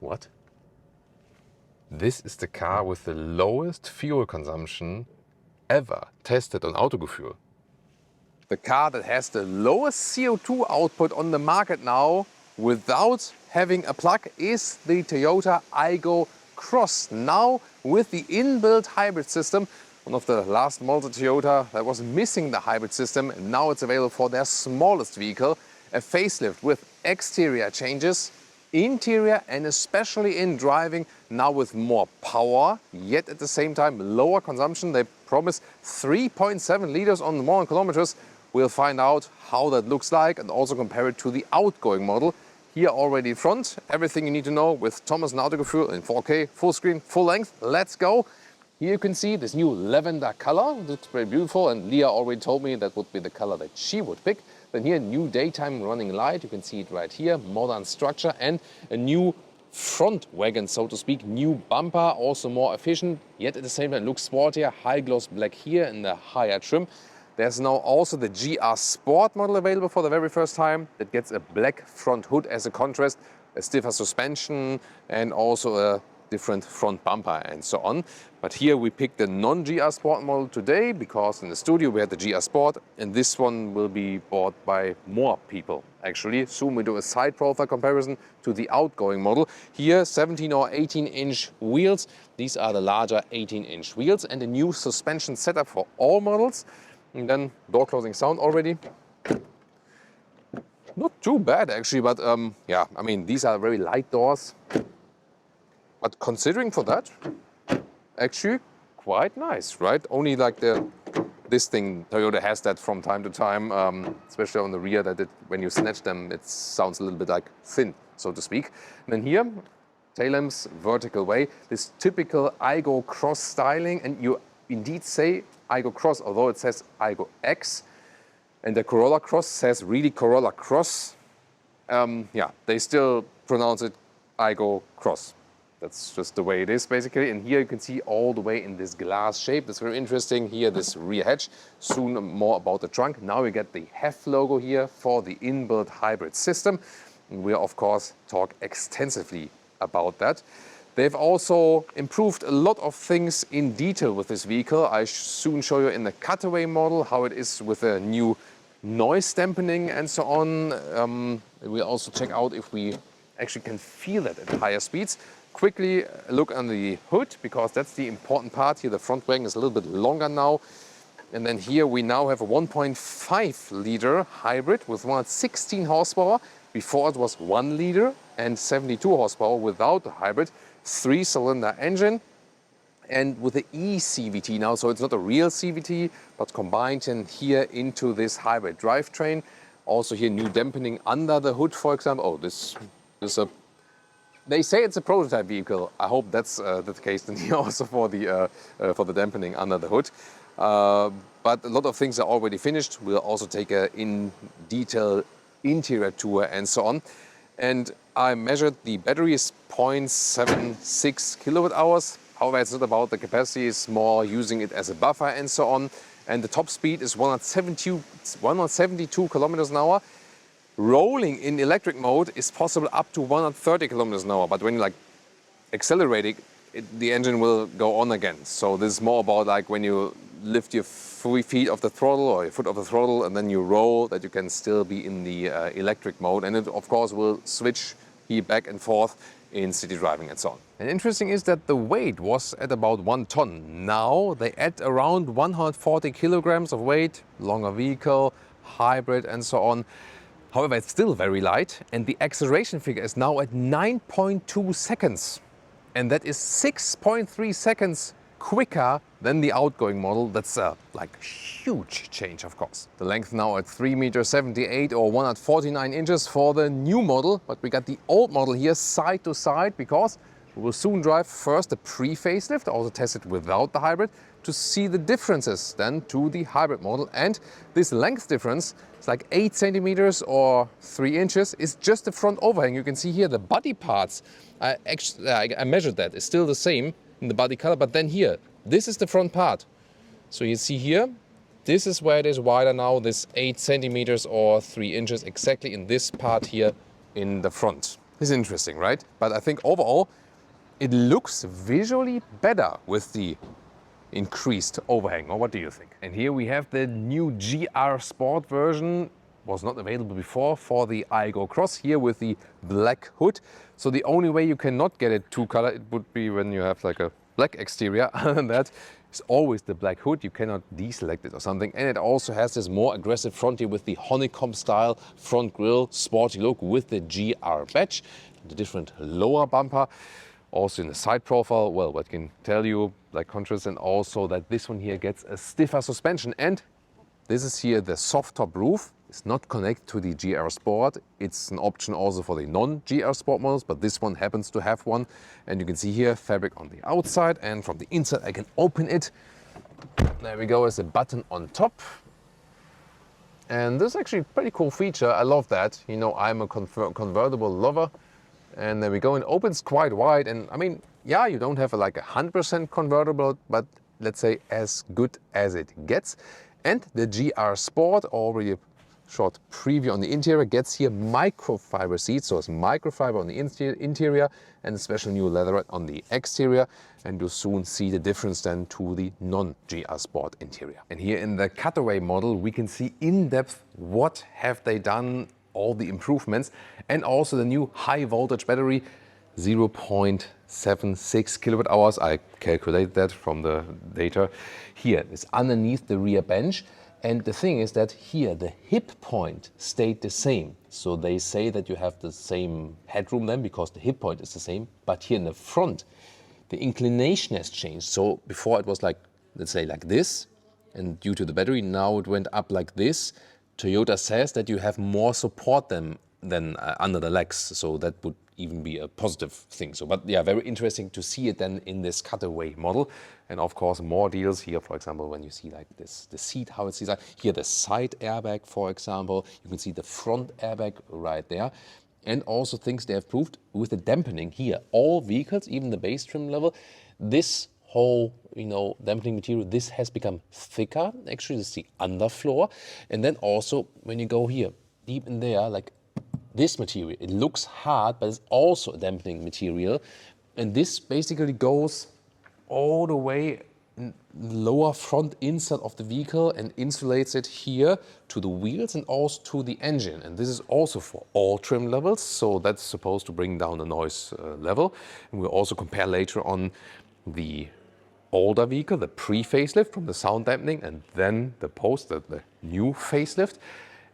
What? This is the car with the lowest fuel consumption ever tested on Autogefühl. The car that has the lowest CO2 output on the market now without having a plug is the Toyota Aygo Cross. Now with the inbuilt hybrid system, one of the last models of Toyota that was missing the hybrid system, and now it's available for their smallest vehicle, a facelift with exterior changes, interior, and especially in driving, now with more power, yet at the same time lower consumption. They promise 3.7 liters on 100 kilometers. We'll find out how that looks like and also compare it to the outgoing model. Here already in front, everything you need to know with Thomas and Autogefühl in 4K, full screen, full length. Let's go. Here you can see this new lavender color. It looks very beautiful, and Leah already told me that would be the color that she would pick. Then here, new daytime running light. You can see it right here, modern structure, and a new front wagon, so to speak. New bumper, also more efficient, yet at the same time looks sportier. High gloss black here in the higher trim. There's now also the GR Sport model available for the very first time. That gets a black front hood as a contrast, a stiffer suspension, and also a different front bumper and so on. But here we picked the non-GR Sport model today because in the studio we had the GR Sport, and this one will be bought by more people. Actually, soon we do a side profile comparison to the outgoing model. Here 17 or 18-inch wheels. These are the larger 18-inch wheels, and a new suspension setup for all models. And then door closing sound already. Not too bad actually, but yeah, I mean, these are very light doors. But considering for that, actually quite nice, right? Only like this thing, Toyota has that from time to time, especially on the rear, that when you snatch them, it sounds a little bit like thin, so to speak. And then here, tail lamps vertical way, this typical Aygo Cross styling, and you indeed say Aygo Cross, although it says Aygo X, and the Corolla Cross says really Corolla Cross. Yeah, they still pronounce it Aygo Cross. That's just the way it is, basically. And here you can see all the way in this glass shape. That's very interesting. Here, this rear hatch. Soon more about the trunk. Now we get the HEF logo here for the inbuilt hybrid system. And we'll, of course, talk extensively about that. They've also improved a lot of things in detail with this vehicle. I soon show you in the cutaway model how it is with a new noise dampening and so on. We'll also check out if we actually can feel that at higher speeds. Quickly look on the hood, because that's the important part. Here the front wagon is a little bit longer now. And then here we now have a 1.5 liter hybrid with 116 horsepower. Before it was 1 liter and 72 horsepower without the hybrid. 3-cylinder engine, and with the e-CVT now, so it's not a real CVT, but combined in here into this hybrid drivetrain. Also here new dampening under the hood, for example. Oh, this is a, they say it's a prototype vehicle. I hope that's the case then here also for the dampening under the hood. But a lot of things are already finished. We'll also take a in detail interior tour and so on. And I measured the battery is 0.76 kilowatt hours. However, it's not about the capacity, it's more using it as a buffer and so on. And the top speed is 172 kilometers an hour. Rolling in electric mode is possible up to 130 kilometers an hour. But when you like accelerating, the engine will go on again. So this is more about like when you lift your 3 feet off the throttle or your foot off the throttle and then you roll, that you can still be in the electric mode. And it of course will switch here back and forth in city driving and so on. And interesting is that the weight was at about 1 ton. Now they add around 140 kilograms of weight, longer vehicle, hybrid and so on. However, it's still very light, and the acceleration figure is now at 9.2 seconds. And that is 6.3 seconds quicker than the outgoing model. That's a huge change, of course. The length now at 3.78 m or 149 inches for the new model, but we got the old model here side to side because we will soon drive first the pre-facelift, also tested without the hybrid, to see the differences then to the hybrid model. And this length difference, it's like 8 centimeters or 3 inches, is just the front overhang. You can see here the body parts. I measured that. It's still the same in the body color, but then here, this is the front part. So you see here, this is where it is wider now, this 8 centimeters or 3 inches exactly in this part here in the front. is interesting, right? But I think overall, it looks visually better with the increased overhang, or what do you think? And here we have the new GR Sport version. Was not available before for the Aygo Cross, here with the black hood. So the only way you cannot get it two color, it would be when you have like a black exterior. Other than that, it's always the black hood. You cannot deselect it or something. And it also has this more aggressive front here with the honeycomb style front grille, sporty look with the GR badge, the different lower bumper. Also in the side profile, well, what can tell you, like contrast, and also that this one here gets a stiffer suspension. And this is here the soft top roof. It's not connected to the GR Sport. It's an option also for the non-GR Sport models, but this one happens to have one. And you can see here fabric on the outside, and from the inside I can open it. There we go, there's a button on top. And this is actually a pretty cool feature. I love that. You know, I'm a convertible lover. And there we go, it opens quite wide. And I mean, yeah, you don't have like 100% convertible, but let's say as good as it gets. And the GR Sport, already a short preview on the interior, gets here microfiber seats. So it's microfiber on the interior and a special new leatherette on the exterior. And you'll soon see the difference then to the non-GR Sport interior. And here in the cutaway model, we can see in depth what have they done, all the improvements, and also the new high voltage battery, 0.76 kilowatt hours. I calculated that from the data. Here is underneath the rear bench. And the thing is that here the hip point stayed the same. So they say that you have the same headroom then because the hip point is the same. But here in the front, the inclination has changed. So before it was like, let's say like this, and due to the battery, now it went up like this. Toyota says that you have more support than under the legs, so that would even be a positive thing. So, but yeah, very interesting to see it then in this cutaway model. And of course, more deals here, for example, when you see like this, the seat, how it's designed. Here, the side airbag, for example, you can see the front airbag right there. And also things they have proved with the dampening here. All vehicles, even the base trim level, this whole, you know, dampening material, this has become thicker. Actually, this is the underfloor. And then also, when you go here, deep in there, like this material, it looks hard, but it's also a dampening material. And this basically goes all the way in the lower front inside of the vehicle and insulates it here to the wheels and also to the engine. And this is also for all trim levels. So that's supposed to bring down the noise level. And we'll also compare later on the older vehicle, the pre-facelift from the sound dampening, and then the new facelift.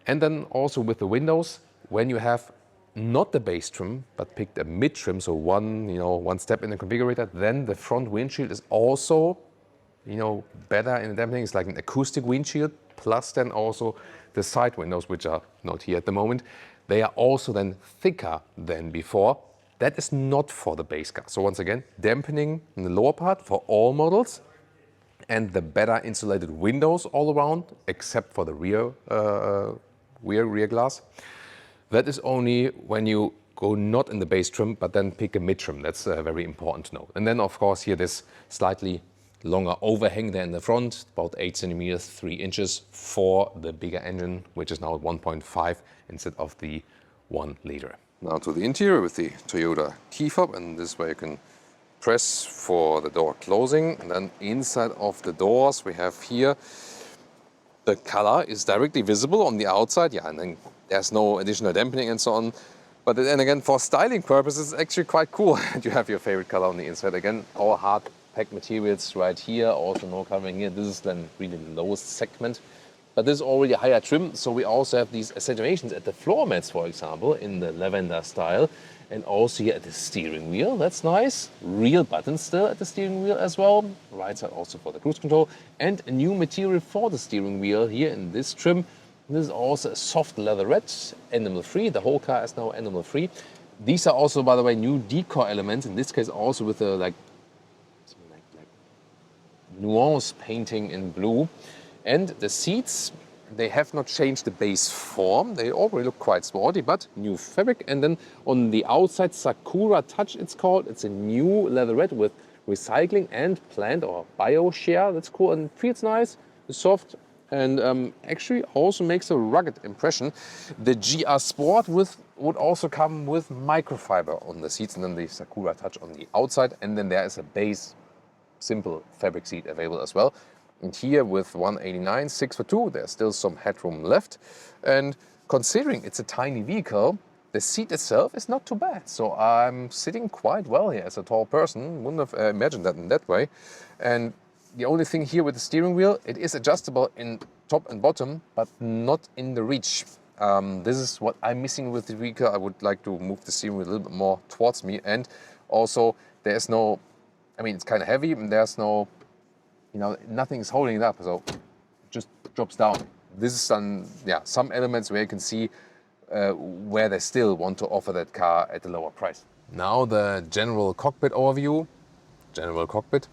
And then also with the windows, when you have not the base trim, but picked a mid trim, so one step in the configurator, then the front windshield is also, better in the dampening. It's like an acoustic windshield, plus then also the side windows, which are not here at the moment. They are also then thicker than before. That is not for the base car. So once again, dampening in the lower part for all models, and the better insulated windows all around, except for the rear glass. That is only when you go not in the base trim, but then pick a mid trim. That's very important to know. And then of course here this slightly longer overhang there in the front, about 8 centimeters, 3 inches for the bigger engine, which is now at 1.5 instead of the 1 liter. Now to the interior with the Toyota key fob, and this way you can press for the door closing. And then inside of the doors we have here, the color is directly visible on the outside. Yeah, and then there's no additional dampening and so on. But then again, for styling purposes, it's actually quite cool that you have your favorite color on the inside. Again, our hard pack materials right here, also no covering here. This is then really the lowest segment. But this is already a higher trim, so we also have these accentuations at the floor mats, for example, in the lavender style. And also here at the steering wheel, that's nice. Real buttons still at the steering wheel as well. Right side also for the cruise control. And a new material for the steering wheel here in this trim. This is also a soft leatherette, animal-free. The whole car is now animal-free. These are also, by the way, new decor elements. In this case, also with a like nuance painting in blue. And the seats, they have not changed the base form. They already look quite sporty, but new fabric. And then on the outside, Sakura Touch it's called. It's a new leatherette with recycling and plant or bio share. That's cool and feels nice. It's soft. and actually also makes a rugged impression. The GR Sport would also come with microfiber on the seats, and then the Sakura Touch on the outside, and then there is a base simple fabric seat available as well. And here with 189, 6 for 2, there's still some headroom left. And considering it's a tiny vehicle, the seat itself is not too bad. So I'm sitting quite well here as a tall person. Wouldn't have imagined that in that way. And the only thing here with the steering wheel, it is adjustable in top and bottom, but not in the reach. This is what I'm missing with the vehicle. I would like to move the steering wheel a little bit more towards me. And also there's no, I mean, it's kind of heavy and there's no, you know, nothing is holding it up, so it just drops down. This is some elements where you can see where they still want to offer that car at a lower price. Now the general cockpit overview. General cockpit,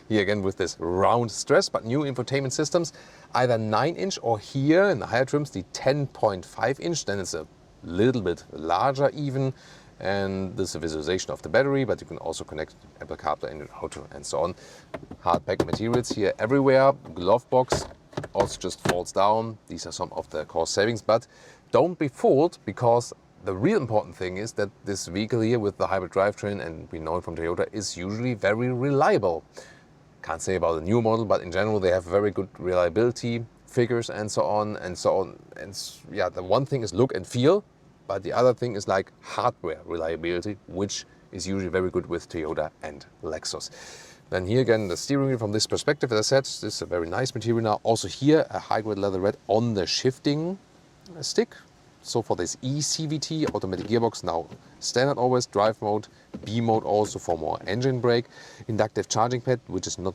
here again with this round stress, but new infotainment systems, either 9-inch or here in the higher trims, the 10.5-inch, then it's a little bit larger even. And this is a visualization of the battery, but you can also connect Apple CarPlay and Auto and so on. Hard pack materials here everywhere. Glove box also just falls down. These are some of the cost savings, but don't be fooled, because the real important thing is that this vehicle here with the hybrid drivetrain, and we know it from Toyota, is usually very reliable. Can't say about the new model, but in general they have very good reliability figures and so on and so on. And yeah, the one thing is look and feel. But the other thing is like hardware reliability, which is usually very good with Toyota and Lexus. Then here again, the steering wheel from this perspective, as I said, this is a very nice material now. Also here, a high-grade leather red on the shifting stick. So for this eCVT, automatic gearbox, now standard always, drive mode, B mode also for more engine brake. Inductive charging pad, which is not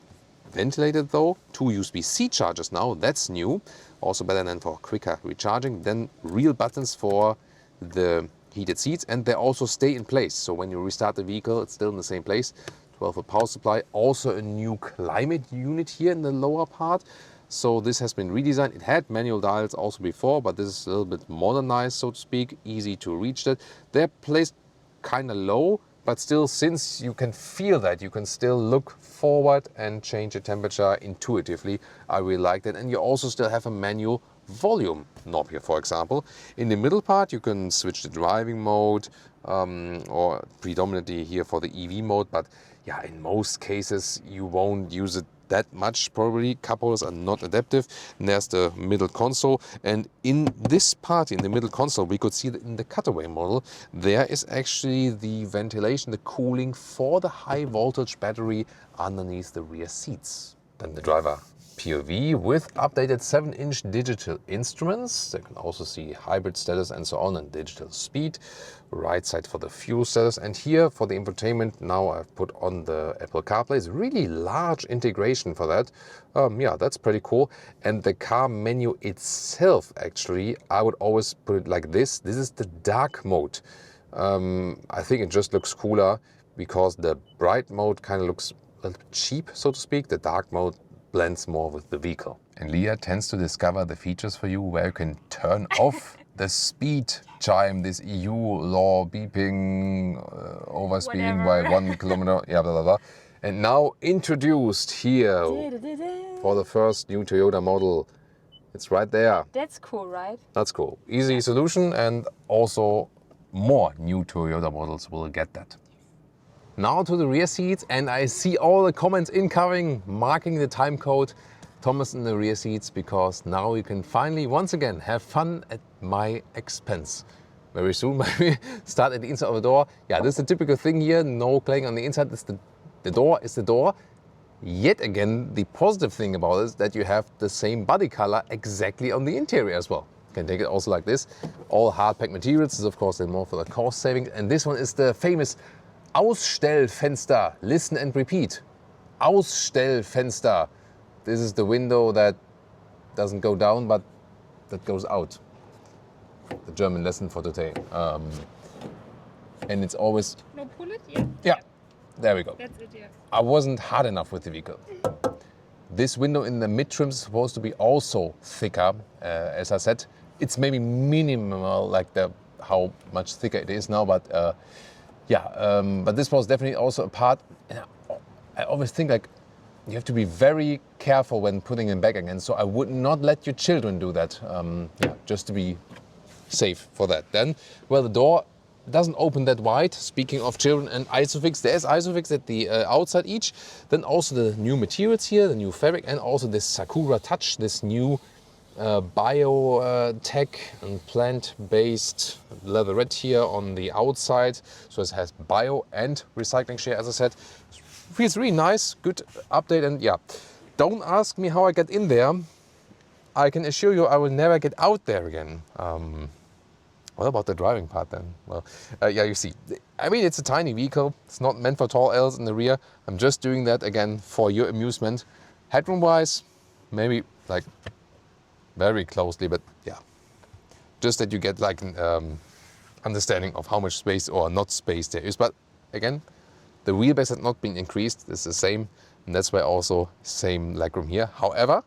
ventilated though. 2 USB-C chargers now, that's new. Also better than for quicker recharging. Then real buttons for the heated seats, and they also stay in place. So when you restart the vehicle, it's still in the same place. 12-volt power supply. Also a new climate unit here in the lower part. So this has been redesigned. It had manual dials also before, but this is a little bit modernized, so to speak. Easy to reach that. They're placed kind of low, but still, since you can feel that, you can still look forward and change the temperature intuitively. I really like that. And you also still have a manual volume knob here, for example. In the middle part you can switch the driving mode or predominantly here for the EV mode, but yeah, in most cases you won't use it that much probably. Couples are not adaptive. And there's the middle console, and in this part in the middle console we could see that in the cutaway model there is actually the ventilation, the cooling for the high voltage battery underneath the rear seats. Then the driver POV with updated 7-inch digital instruments. They can also see hybrid status and so on, and digital speed. Right side for the fuel status, and here for the infotainment now I've put on the Apple CarPlay. It's really large integration for that. Yeah, that's pretty cool. And the car menu itself, actually, I would always put it like this. This is the dark mode. I think it just looks cooler because the bright mode kind of looks a little bit cheap, so to speak. The dark mode blends more with the vehicle. And Leah tends to discover the features for you where you can turn off the speed chime, this EU law beeping, overspeeding by 1 kilometer, yeah, blah, blah, blah. And now introduced here for the first new Toyota model. It's right there. That's cool, right? That's cool. Easy solution, and also more new Toyota models will get that. Now to the rear seats, and I see all the comments incoming, marking the time code Thomas in the rear seats, because now you can finally once again have fun at my expense. Very soon, maybe start at the inside of the door. Yeah, this is the typical thing here, no playing on the inside. This the door is the door. Yet again, the positive thing about it is that you have the same body color exactly on the interior as well. You can take it also like this. All hard pack materials. This is of course then more for the cost savings. And this one is the famous Ausstellfenster. Listen and repeat. Ausstellfenster. This is the window that doesn't go down, but that goes out. The German lesson for today. And it's always... No, pull it, yeah. Yeah, there we go. That's it, yeah. I wasn't hard enough with the vehicle. This window in the mid-trim is supposed to be also thicker. As I said, it's maybe minimal, like how much thicker it is now, but but this was definitely also a part. I always think like, you have to be very careful when putting them back again. So I would not let your children do that, yeah, just to be safe for that. Then, well, the door doesn't open that wide. Speaking of children and Isofix, there's Isofix at the outside each. Then also the new materials here, the new fabric, and also this Sakura Touch, this new biotech and plant-based leatherette here on the outside. So it has bio and recycling share, as I said. Feels really nice, good update, and yeah, don't ask me how I get in there. I can assure you I will never get out there again. What about the driving part then? Well, yeah, you see, I mean, it's a tiny vehicle. It's not meant for tall L's in the rear. I'm just doing that again for your amusement. Headroom-wise, maybe like very closely, but yeah, just that you get like an understanding of how much space or not space there is. But again, the wheelbase has not been increased. It's the same, and that's why also same legroom here. However,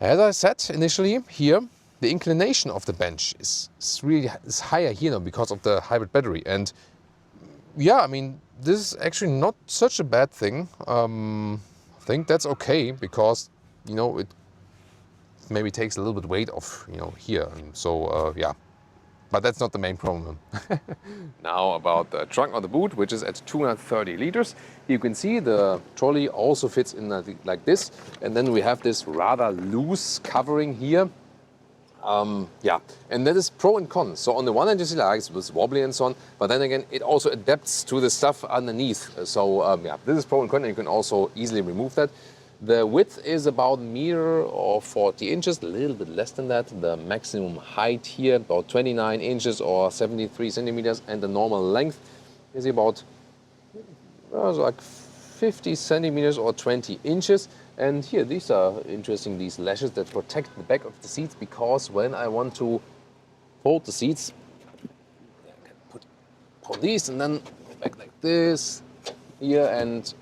as I said initially here, the inclination of the bench is higher here now because of the hybrid battery. And yeah, I mean, this is actually not such a bad thing. I think that's okay because, you know, it maybe takes a little bit weight off, you know, here. And so, yeah, but that's not the main problem. Now about the trunk or the boot, which is at 230 liters. You can see the trolley also fits in like this. And then we have this rather loose covering here. Yeah, and that is pro and con. So on the one hand, you see like it's wobbly and so on, but then again, it also adapts to the stuff underneath. So yeah, this is pro and con, and you can also easily remove that. The width is about 1 meter or 40 inches, a little bit less than that. The maximum height here, about 29 inches or 73 centimeters, and the normal length is about like 50 centimeters or 20 inches. And here, these are interesting, these lashes that protect the back of the seats, because when I want to fold the seats, I can put these and then back like this here, and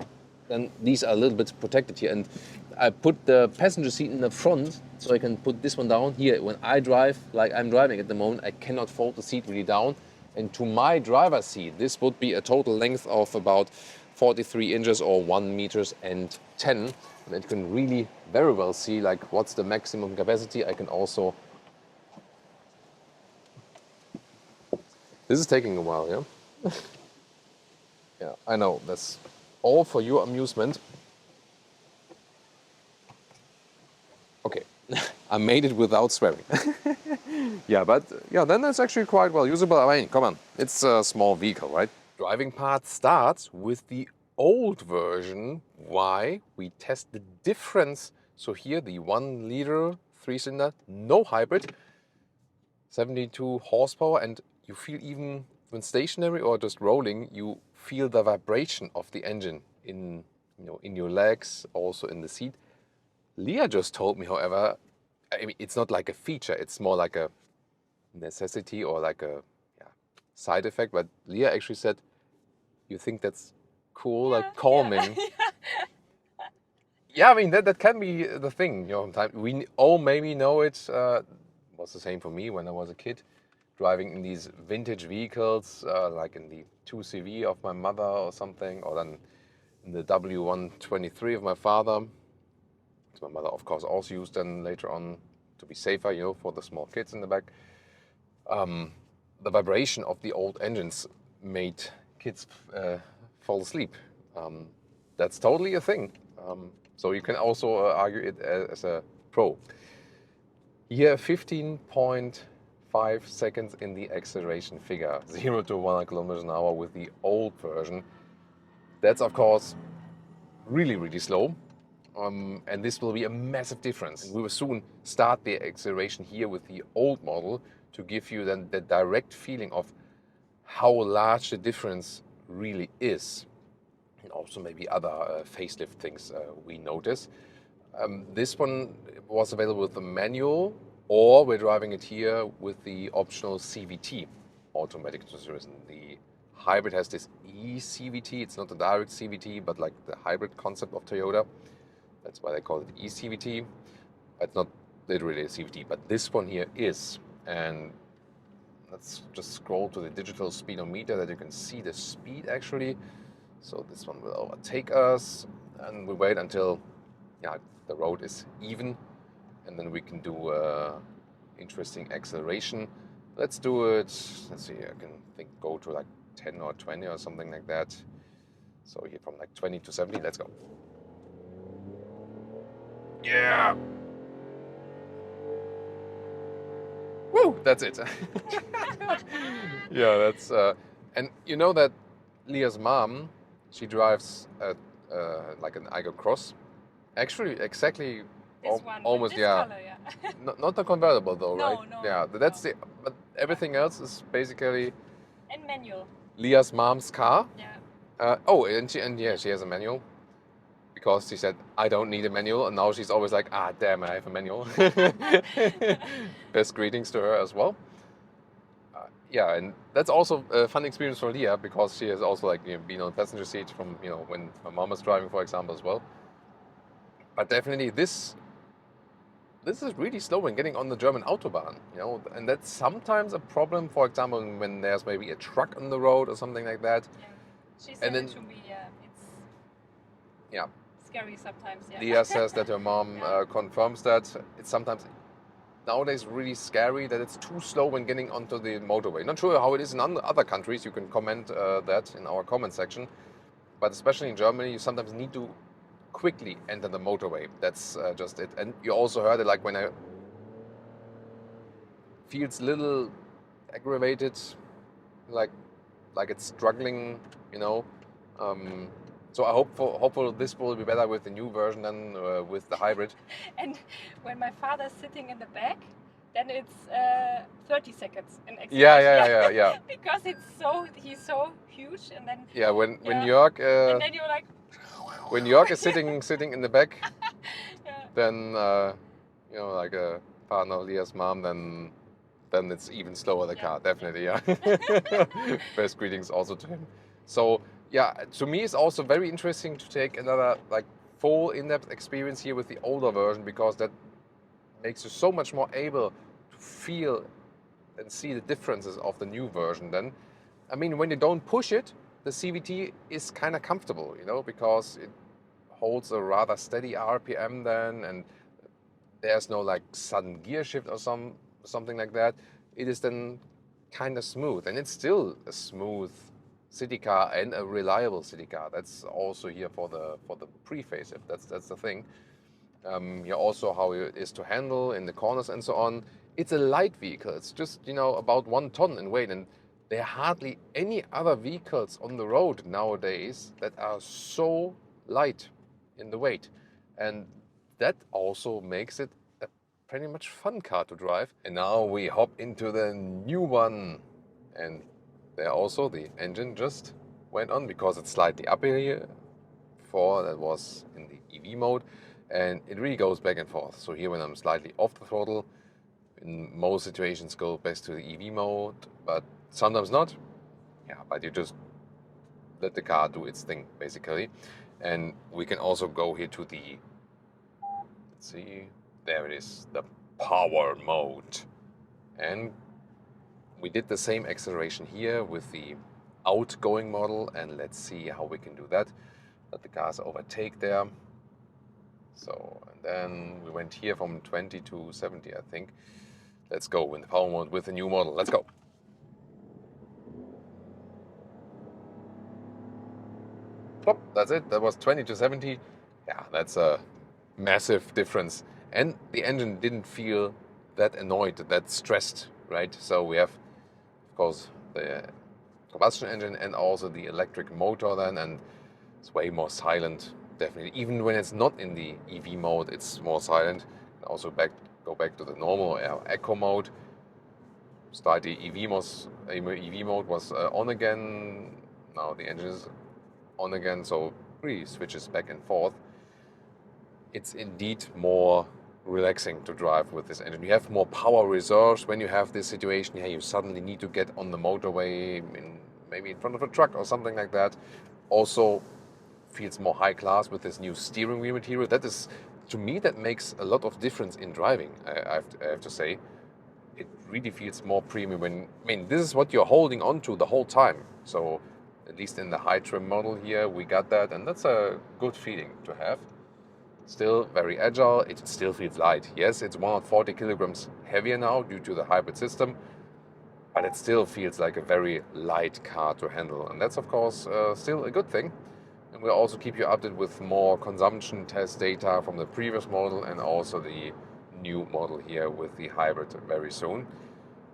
then these are a little bit protected here. And I put the passenger seat in the front, so I can put this one down here. When I drive, like I'm driving at the moment, I cannot fold the seat really down. And to my driver's seat, this would be a total length of about 43 inches or 1 meters and 10. And it can really very well see like what's the maximum capacity. I can also, this is taking a while, yeah? Yeah, I know, that's all for your amusement. Okay, I made it without swearing. Yeah, but yeah, then it's actually quite well usable. I mean, come on, it's a small vehicle, right? Driving part starts with the old version. Why? We test the difference. So here, the 1 liter 3-cylinder, no hybrid, 72 horsepower, and you feel, even when stationary or just rolling, you feel the vibration of the engine in, you know, in your legs, also in the seat. Leah just told me, however, I mean, it's not like a feature, it's more like a necessity or like a side effect. But Leah actually said, you think that's cool, like calming? Yeah. Yeah, I mean, that can be the thing. You know, we all maybe know it. Was the same for me when I was a kid, driving in these vintage vehicles, like in the 2CV of my mother or something, or then in the W123 of my father. My mother, of course, also used them later on to be safer, you know, for the small kids in the back. The vibration of the old engines made kids fall asleep. That's totally a thing. So you can also argue it as a pro. Here, 15.5 seconds in the acceleration figure, 0 to 100 kilometers an hour with the old version. That's, of course, really, really slow. And this will be a massive difference. We will soon start the acceleration here with the old model to give you then the direct feeling of how large the difference really is. And also maybe other facelift things we notice. This one was available with the manual, or we're driving it here with the optional CVT, automatic transmission. The hybrid has this e-CVT. It's not a direct CVT, but like the hybrid concept of Toyota. That's why they call it e-CVT. It's not literally a CVT, but this one here is. And let's just scroll to the digital speedometer that you can see the speed actually. So this one will overtake us. and we wait until the road is even, and then we can do interesting acceleration. Let's do it. Let's see. I can think go to like 10 or 20 or something like that. So here from like 20 to 70. Let's go. Yeah. Woo! That's it. Yeah, that's and you know that Leah's mom, she drives like an Aygo Cross. Actually, exactly. This one, almost, this yeah. color, yeah. Not the convertible though, No, right? no, Yeah, that's no. but everything else is basically And manual. Leah's mom's car. Yeah. She has a manual because she said I don't need a manual, and now she's always like, ah, damn, I have a manual. Best greetings to her as well. Yeah, and that's also a fun experience for Leah because she has also like been on the passenger seat from when her mom was driving, for example, as well. But definitely this is really slow when getting on the German Autobahn, and that's sometimes a problem, for example, when there's maybe a truck on the road or something like that. Yeah. She said it to me, it's scary sometimes, yeah. Leah says that her mom confirms that it's sometimes nowadays really scary that it's too slow when getting onto the motorway. Not sure how it is in other countries, you can comment that in our comment section, but especially in Germany, you sometimes need to quickly enter the motorway. That's just it. And you also heard it like when I feels a little aggravated, like it's struggling, so I hopefully this will be better with the new version than with the hybrid. And when my father's sitting in the back, then it's 30 seconds in acceleration. Yeah. Because he's so huge, and then when Jörg and then you're like, when Jörg is sitting in the back, then like a partner, Leah's mom, then it's even slower, the car, definitely, yeah. Best greetings also to him. So yeah, to me it's also very interesting to take another like full in-depth experience here with the older version, because that makes you so much more able to feel and see the differences of the new version. Then, I mean, when you don't push it, the CVT is kind of comfortable, because it holds a rather steady RPM then, and there's no like sudden gear shift or something like that. It is then kind of smooth, and it's still a smooth city car and a reliable city car. That's also here for the pre-facelift. That's the thing. Here also how it is to handle in the corners and so on. It's a light vehicle. It's just about 1 ton in weight, and there are hardly any other vehicles on the road nowadays that are so light in the weight, and that also makes it a pretty much fun car to drive. And now we hop into the new one, and there also the engine just went on because it's slightly up here. Before that was in the EV mode, and it really goes back and forth. So here when I'm slightly off the throttle, in most situations go back to the EV mode, but sometimes not. Yeah, but you just let the car do its thing basically. And we can also go here to the, let's see, there it is, the power mode. And we did the same acceleration here with the outgoing model, and let's see how we can do that. Let the cars overtake there. So, and then we went here from 20 to 70, I think. Let's go in the power mode with the new model. Let's go. Plop, that's it. That was 20 to 70. Yeah, that's a massive difference. And the engine didn't feel that annoyed, that stressed, right? So we have, of course, the combustion engine and also the electric motor then, and it's way more silent, definitely. Even when it's not in the EV mode, it's more silent. And also go back to the normal eco mode. Start the EV mode was on again. Now the engine is on again, so really switches back and forth. It's indeed more relaxing to drive with this engine. You have more power reserves when you have this situation. Yeah, you suddenly need to get on the motorway, maybe in front of a truck or something like that. Also feels more high class with this new steering wheel material. That is, to me, that makes a lot of difference in driving. I have to say, it really feels more premium. This is what you're holding on to the whole time. So At least in the high trim model here, we got that, and that's a good feeling to have. Still very agile, it still feels light. Yes, it's 140 kilograms heavier now due to the hybrid system, but it still feels like a very light car to handle. And that's of course still a good thing. And we'll also keep you updated with more consumption test data from the previous model and also the new model here with the hybrid very soon.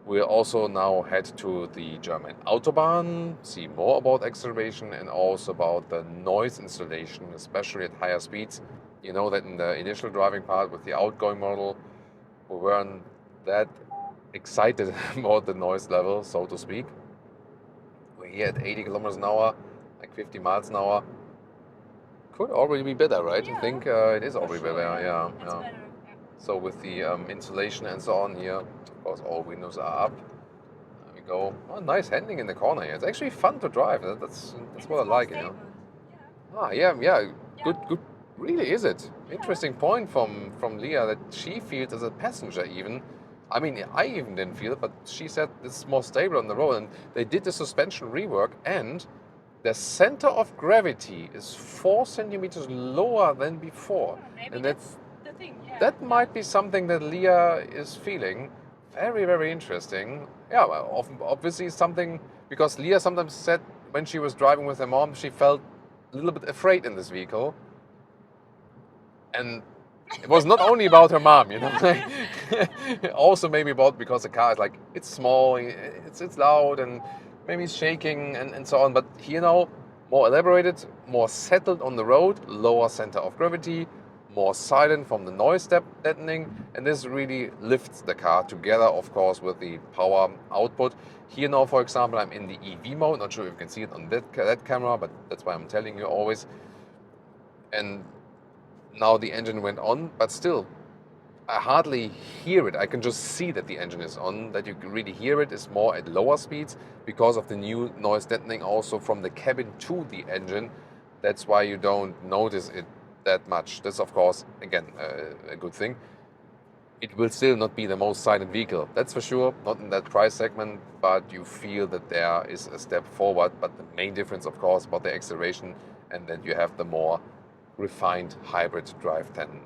We'll also now head to the German Autobahn, see more about acceleration and also about the noise installation, especially at higher speeds. You know that in the initial driving part with the outgoing model, we weren't that excited about the noise level, so to speak. We're here at 80 kilometers an hour, like 50 miles an hour. Could already be better, right? Yeah, I think it is already sure, better, yeah. It's better. Yeah. So with the insulation and so on here, of course all windows are up. There we go. Oh, nice handling in the corner here. It's actually fun to drive. That's what I like, you know. Yeah. Yeah. Good. Really, is it? Interesting point from Leah that she feels as a passenger even. I mean, I even didn't feel it, but she said it's more stable on the road. And they did the suspension rework, and the center of gravity is 4 centimeters lower than before. Maybe And that's the thing. Yeah. that might be something that Leah is feeling. Very, very interesting. Yeah, well, obviously something, because Leah sometimes said when she was driving with her mom, she felt a little bit afraid in this vehicle. And it was not only about her mom, you know. Also maybe about because the car is like, it's small, it's loud, and maybe it's shaking and so on. But here now, more elaborated, more settled on the road, lower center of gravity, more silent from the noise deadening, and this really lifts the car together, of course, with the power output. Here now, for example, I'm in the EV mode. Not sure if you can see it on that camera, but that's why I'm telling you always. And now the engine went on, but still, I hardly hear it. I can just see that the engine is on. That you can really hear it is more at lower speeds because of the new noise deadening also from the cabin to the engine. That's why you don't notice it that much. That's of course, again, a good thing. It will still not be the most silent vehicle, that's for sure, not in that price segment, but you feel that there is a step forward. But the main difference, of course, about the acceleration and that you have the more refined hybrid drivetrain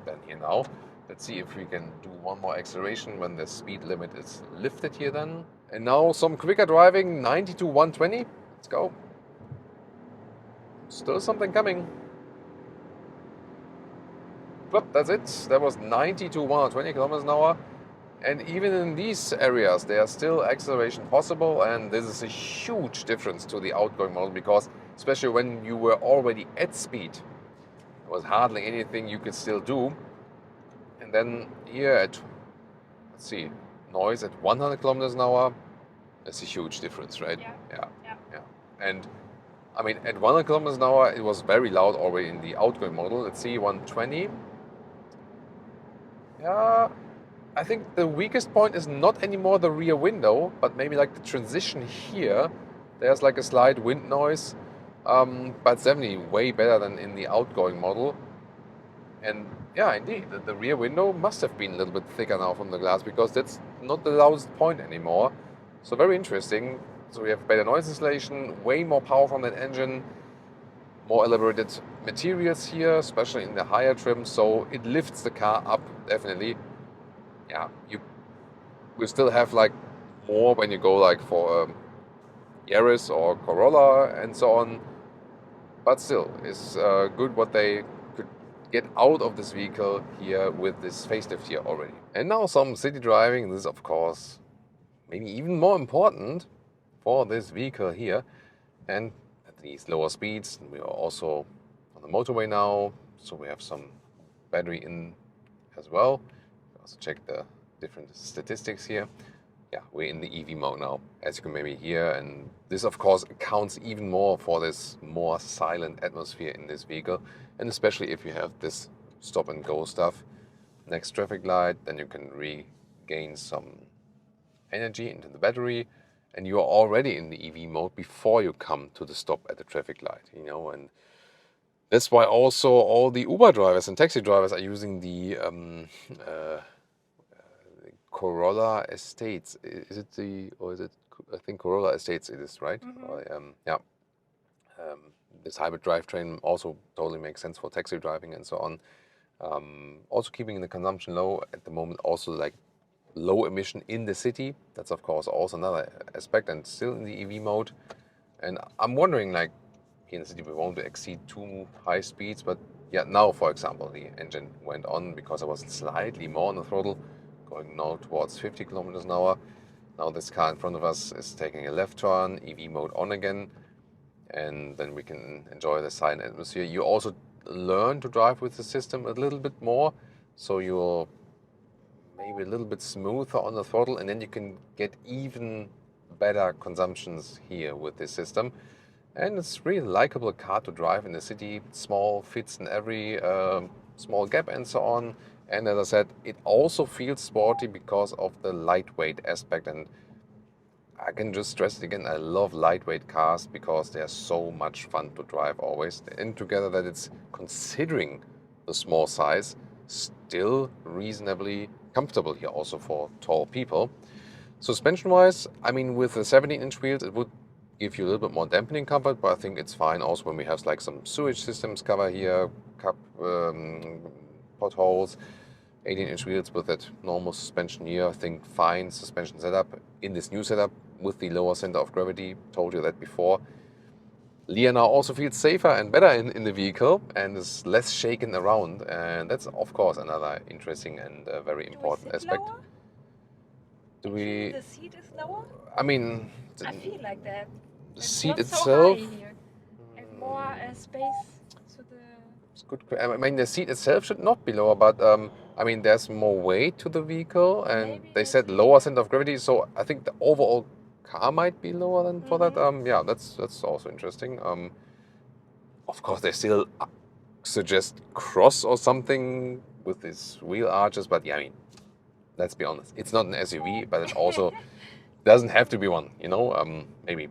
than here now. Let's see if we can do one more acceleration when the speed limit is lifted here then. And now some quicker driving, 90 to 120. Let's go. Still something coming. But that's it. That was 90 to 120 kilometers an hour. And even in these areas, there's still acceleration possible. And this is a huge difference to the outgoing model because especially when you were already at speed, there was hardly anything you could still do. And then here at, let's see, noise at 100 kilometers an hour, that's a huge difference, right? Yeah. And I mean, at 100 kilometers an hour, it was very loud already in the outgoing model. Let's see, 120. Yeah, I think the weakest point is not anymore the rear window, but maybe like the transition here. There's like a slight wind noise, but it's definitely way better than in the outgoing model. And yeah, indeed, the rear window must have been a little bit thicker now from the glass because that's not the loudest point anymore. So very interesting. So we have better noise insulation, way more power from that engine, more elaborated materials here, especially in the higher trim. So it lifts the car up, definitely. Yeah, you will still have like more when you go like for Yaris or Corolla and so on. But still, it's good what they could get out of this vehicle here with this facelift here already. And now some city driving. This is of course maybe even more important for this vehicle here. And at these lower speeds, we are also on the motorway now. So we have some battery in as well. Also check the different statistics here. Yeah, we're in the EV mode now, as you can maybe hear, and this of course accounts even more for this more silent atmosphere in this vehicle, and especially if you have this stop and go stuff. Next traffic light, then you can regain some energy into the battery, and you are already in the EV mode before you come to the stop at the traffic light, you know. And that's why also all the Uber drivers and taxi drivers are using the Corolla Estates. Is it the, or is it I think Corolla Estates it is, right? Yeah. This hybrid drivetrain also totally makes sense for taxi driving and so on. Also keeping the consumption low at the moment, also like low emission in the city. That's of course also another aspect, and still in the EV mode. And I'm wondering, like, here in the city we won't exceed 2 high speeds, but yeah, now for example the engine went on because I was slightly more on the throttle, going now towards 50 kilometers an hour. Now this car in front of us is taking a left turn, EV mode on again, and then we can enjoy the silent atmosphere. You also learn to drive with the system a little bit more, so you're maybe a little bit smoother on the throttle, and then you can get even better consumptions here with this system. And it's really a likable car to drive in the city. Small, fits in every small gap and so on. And as I said, it also feels sporty because of the lightweight aspect. And I can just stress it again, I love lightweight cars because they are so much fun to drive always. And together that it's, considering the small size, still reasonably comfortable here also for tall people. Suspension-wise, I mean, with the 17-inch wheels, it would give you a little bit more dampening comfort, but I think it's fine also when we have like some sewage systems cover here, potholes. 18-inch wheels with that normal suspension here, I think fine suspension setup in this new setup with the lower center of gravity. Told you that before. Lear now also feels safer and better in the vehicle and is less shaken around, and that's of course another interesting and very important aspect. Lower? Do we? The seat is lower? I mean, I feel like that. the It's seat not itself. So high here. And more space to the. It's good. I mean, the seat itself should not be lower, but I mean, there's more weight to the vehicle, and Maybe they it's said lower center of gravity, so I think the overall car might be lower than for that. Yeah, that's also interesting. Of course, they still suggest cross or something with these wheel arches, but yeah, I mean, let's be honest, it's not an SUV, but it also doesn't have to be one. You know, maybe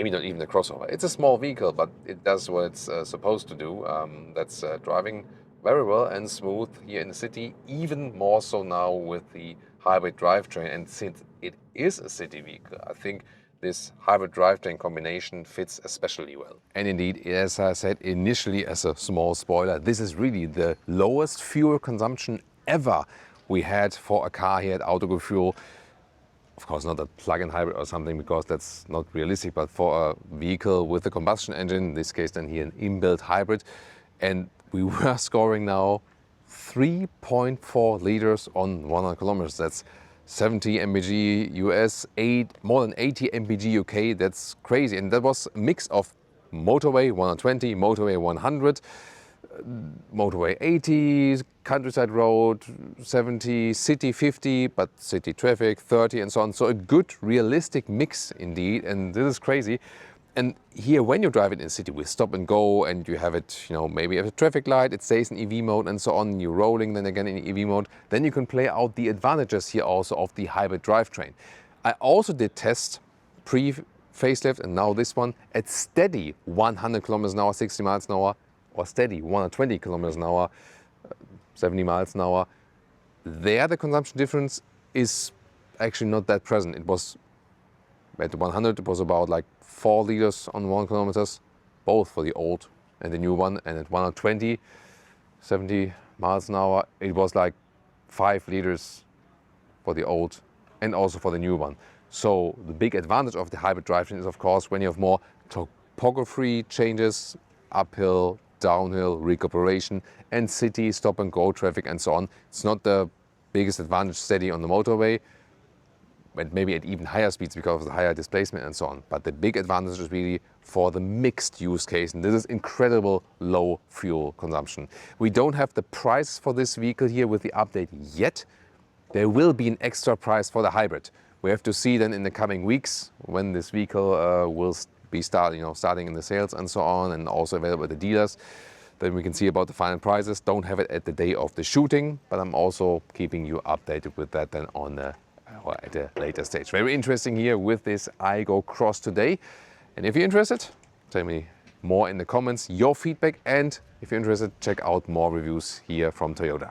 not even a crossover. It's a small vehicle, but it does what it's supposed to do. That's driving very well and smooth here in the city, even more so now with the hybrid drivetrain. And since it is a city vehicle, I think this hybrid drivetrain combination fits especially well. And indeed, as I said initially as a small spoiler, this is really the lowest fuel consumption ever we had for a car here at Autogo Fuel. Of course, not a plug-in hybrid or something, because that's not realistic, but for a vehicle with a combustion engine, in this case then here an inbuilt hybrid. And we were scoring now 3.4 liters on 100 kilometers. That's 70 mpg US, more than 80 mpg UK. That's crazy. And that was a mix of motorway 120, motorway 100, motorway 80, countryside road 70, city 50, but city traffic 30 and so on. So a good realistic mix indeed, and this is crazy. And here when you drive it in the city with stop and go, and you have it, you know, maybe at a traffic light, it stays in EV mode and so on, you're rolling then again in EV mode, then you can play out the advantages here also of the hybrid drivetrain. I also did test pre-facelift and now this one at steady 100 kilometers an hour, 60 miles an hour, or steady 120 kilometers an hour, 70 miles an hour. There the consumption difference is actually not that present. It was at 100, it was about like 4 liters on 1 kilometers, both for the old and the new one. And at 120, 70 miles an hour, it was like 5 liters for the old and also for the new one. So the big advantage of the hybrid drivetrain is, of course, when you have more topography changes, uphill, downhill, recuperation, and city stop and go traffic and so on. It's not the biggest advantage steady on the motorway, but maybe at even higher speeds because of the higher displacement and so on. But the big advantage is really for the mixed use case, and this is incredible low fuel consumption. We don't have the price for this vehicle here with the update yet. There will be an extra price for the hybrid. We have to see then in the coming weeks when this vehicle will be starting in the sales and so on, and also available at the dealers. Then we can see about the final prices. Don't have it at the day of the shooting, but I'm also keeping you updated with that then on or at a later stage. Very interesting here with this Aygo Cross today. And if you're interested, tell me more in the comments, your feedback, and if you're interested, check out more reviews here from Toyota.